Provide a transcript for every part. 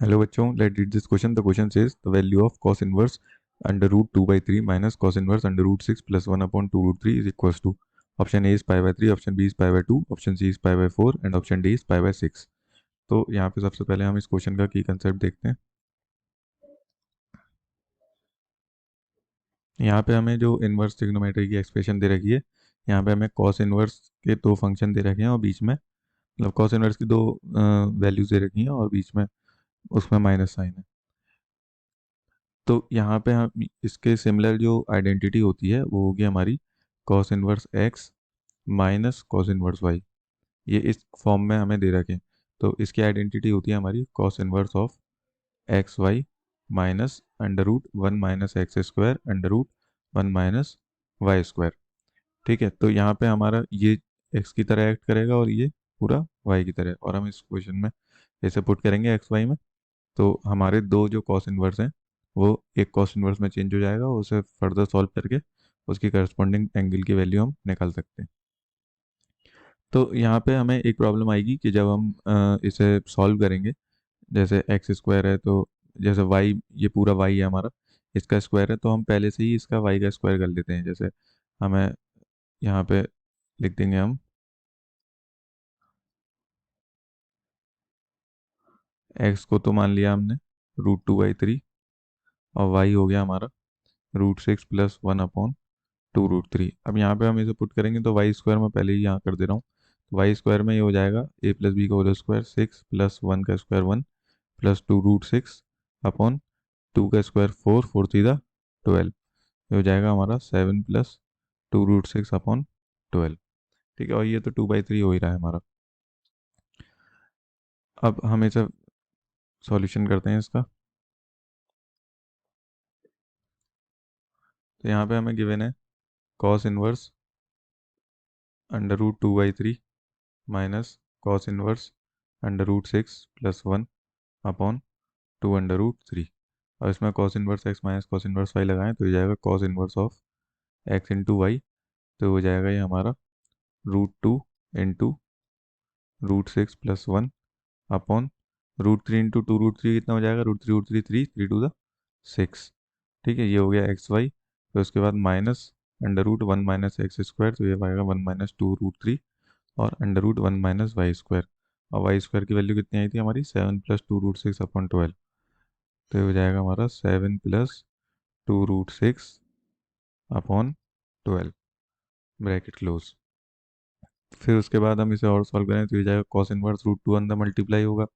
Hello बच्चों, let read this question. The question says the value of cos inverse under root 2/3 minus cos inverse under root 6 plus 1/2 root 3 is equals to. Option A is pi, option B is pi, option C is pi and option D is pi. तो यहाँ पे सबसे पहले हम इस question का की concept देखते हैं. यहाँ पे हमें जो इनवर्स ट्रिग्नोमेट्री की एक्सप्रेशन दे रखी है, यहाँ पे हमें cos इनवर्स के दो फंक्शन दे रखे हैं और बीच में मतलब cos इनवर्स की दो वैल्यूज दे रखी हैं और बीच में उसमें माइनस साइन है. तो यहाँ पे हम इसके सिमिलर जो आइडेंटिटी होती है वो होगी हमारी cos inverse x minus cos inverse y. ये इस फॉर्म में हमें दे रखे हैं. तो इसकी आइडेंटिटी होती है हमारी cos inverse of x y minus under root 1 - x² under root 1 - y². ठीक है, तो यहाँ पे हमारा ये x की तरह एक्ट करेगा और ये पूरा y की तरह, और हम इस क्वेश्चन में ऐसे पुट करेंगे एक्स वाई में. तो हमारे दो जो कॉस इनवर्स हैं वो एक कॉस इनवर्स में चेंज हो जाएगा, उसे फर्दर सॉल्व करके उसकी करस्पॉन्डिंग एंगल की वैल्यू हम निकाल सकते हैं. तो यहाँ पे हमें एक प्रॉब्लम आएगी कि जब हम इसे सॉल्व करेंगे, जैसे एक्स स्क्वायर है तो जैसे वाई, ये पूरा वाई है हमारा, इसका स्क्वायर है तो हम पहले से ही इसका वाई का स्क्वायर कर लेते हैं. जैसे हमें यहाँ पे लिख देंगे हम एक्स को तो मान लिया हमने √2/3 और वाई हो गया हमारा √6 प्लस 1/2√3. अब यहाँ पे हम इसे पुट करेंगे तो वाई स्क्वायर में पहले ही यहाँ कर दे रहा हूँ. तो वाई स्क्वायर में ये हो जाएगा a+b का होल स्क्वायर 6 प्लस 1 का स्क्वायर 1 प्लस 2√6 अपॉन 2 का स्क्वायर 4 4 3 12. ये हो जाएगा हमारा 7 प्लस 2√6 अपॉन 12. ठीक है, और ये तो 2/3 हो ही रहा है हमारा. अब हम इसे सॉल्यूशन करते हैं इसका. तो यहाँ पे हमें गिवन है cos inverse under root 2/3 minus cos inverse under root 6 plus 1 upon 2√3. अब इसमें cos inverse x minus cos inverse y लगाएं तो ये जाएगा cos inverse of x into y. तो हो जाएगा ये हमारा √2 इंटू √6 प्लस 1 अपॉन √3 इंटू 2√3 कितना हो जाएगा, √3 3 3 ठीक है, ये हो गया एक्स वाई. तो उसके बाद माइनस अंडर रूट 1 - x², तो ये आएगा 1 - 2√3 और अंडर रूट 1 - y². और वाई स्क्वायर की वैल्यू कितनी आई थी हमारी, 7 प्लस 2√6 अपॉन 12. तो ये हो जाएगा हमारा 7 प्लस 2√6 अपॉन 12, ब्रैकेट क्लोज. फिर उसके बाद हम इसे और सॉल्व करें तो ये जाएगा cos इनवर्स √2 अंदर मल्टीप्लाई होगा.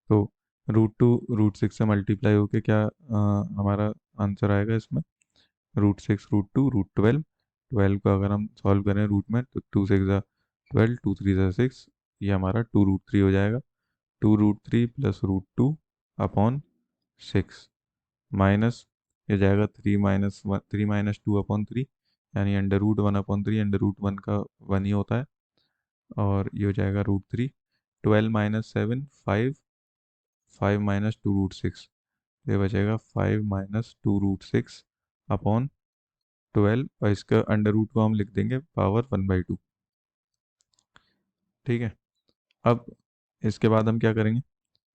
तो √2 √6 से मल्टीप्लाई होके क्या हमारा आंसर आएगा इसमें, √6 √2 √12. 12 को अगर हम सॉल्व करें रूट में तो 2 6 = 12, 2 3 = 6, ये हमारा 2√3 हो जाएगा. 2√3 प्लस √2 अपॉन 6 माइनस ये जाएगा 3 - 2/3 यानी अंडर रूट 1/3. अंडर रूट 1 का 1 ही होता है और ये हो जाएगा √3. 12 - 7 5, 5 - 2√6, ये बचेगा 5 - 2√6 अपॉन 12, और इसका अंडर रूट को हम लिख देंगे पावर 1/2. ठीक है, अब इसके बाद हम क्या करेंगे,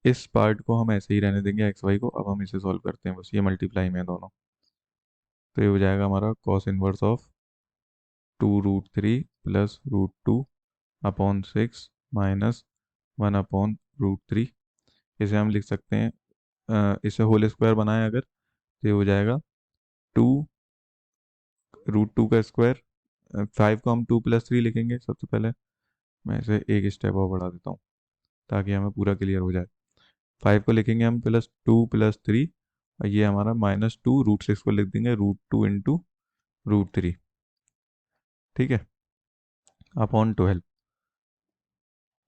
इस पार्ट को हम ऐसे ही रहने देंगे एक्स वाई को. अब हम इसे सॉल्व करते हैं, बस ये मल्टीप्लाई में है दोनों. तो ये हो जाएगा हमारा cos inverse of 2√3 plus √2 upon 6 minus 1/√3. इसे हम लिख सकते हैं इसे होल स्क्वायर बनाएं अगर तो ये हो जाएगा 2√2 का स्क्वायर. 5 को हम 2 + 3 लिखेंगे. सबसे पहले मैं इसे एक स्टेप और बढ़ा देता हूँ ताकि हमें पूरा क्लियर हो जाए. 5 को लिखेंगे हम +2 + 3 और ये हमारा -2, √6 को लिख देंगे √2 इंटू √3. ठीक है, अपॉन 12.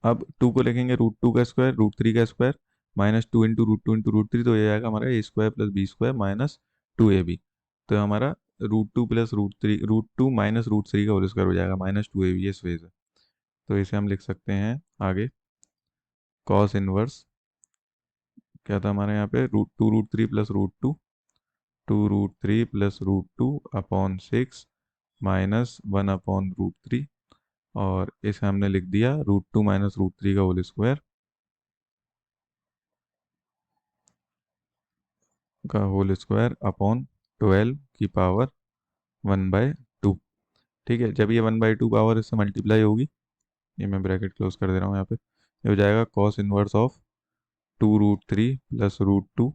अब 2 को लिखेंगे √2 का स्क्वायर √3 का स्क्वायर -2 इंटू √2 इंटू √3, तो ये आएगा हमारा a² + b² माइनस 2ab. तो हमारा √2 प्लस √3 √2 माइनस √3 का होल स्क्वायर हो जाएगा -2ab इस वजह से. तो इसे हम लिख सकते हैं आगे cos इनवर्स, क्या था हमारे यहाँ पे, √2 √3 प्लस √2, 2√3 प्लस √2 अपॉन 6 माइनस 1/√3, और इसे हमने लिख दिया √2 - √3 का होल स्क्वायर का होल स्क्वायर अपॉन 12 की पावर 1/2। ठीक है, जब ये 1/2 पावर इससे मल्टीप्लाई होगी, ये मैं ब्रैकेट क्लोज कर दे रहा हूँ यहाँ पे, ये हो जाएगा cos inverse of 2√3 plus √2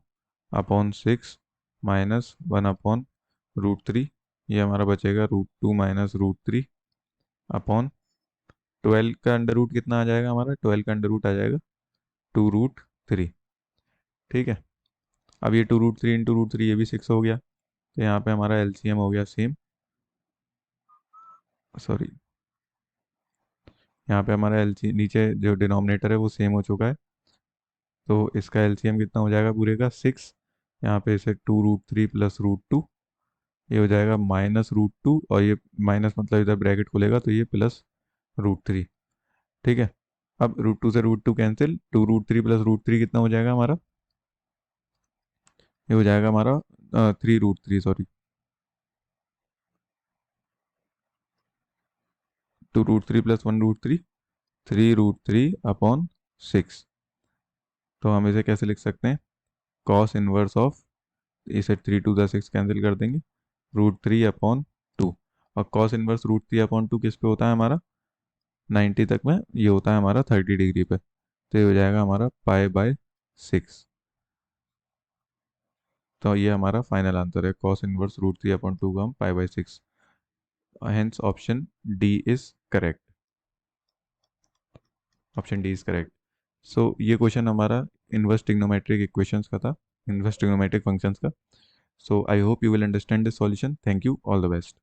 upon 6 minus 1/√3। ये हमारा बचेगा √2 माइनस √3 अपॉन 12 का अंडर रूट कितना आ जाएगा, हमारा 12 का अंडर रूट आ जाएगा 2√3। ठीक है, अब ये 2√3 इंटू √3, ये भी 6 हो गया, तो यहाँ पे हमारा एलसीएम हो गया सेम, सॉरी, यहाँ पे हमारा एलसी नीचे जो डिनोमिनेटर है वो सेम हो चुका है, तो इसका एलसीएम कितना हो जाएगा पूरे का 6। यहाँ पे इसे 2√3 प्लस √2, ये हो जाएगा -√2, और ये माइनस मतलब इधर ब्रैकेट खुलेगा तो ये प्लस √3। ठीक है, अब √2 से √2 कैंसिल, 2√3 प्लस √3 कितना हो जाएगा हमारा, ये हो जाएगा हमारा 3√3, सॉरी, 2√3 प्लस 1√3, 3√3 अपॉन 6। तो हम इसे कैसे लिख सकते हैं, कॉस इनवर्स ऑफ, इसे 3 × 6 कैंसिल कर देंगे, √3/2। और कॉस इनवर्स √3/2 किस पे होता है हमारा, 90 तक में ये होता है हमारा 30 डिग्री पे, तो ये हो जाएगा हमारा π/6। तो ये हमारा फाइनल आंसर है, कॉस इनवर्स √3/2 का हम π/6, hence option D is correct, option D is correct. So ये क्वेश्चन हमारा इनवर्स ट्रिग्नोमेट्रिक इक्वेशंस का था, इनवर्स ट्रिग्नोमेट्रिक फंक्शंस का। So I hope you will understand this solution. Thank you, all the best.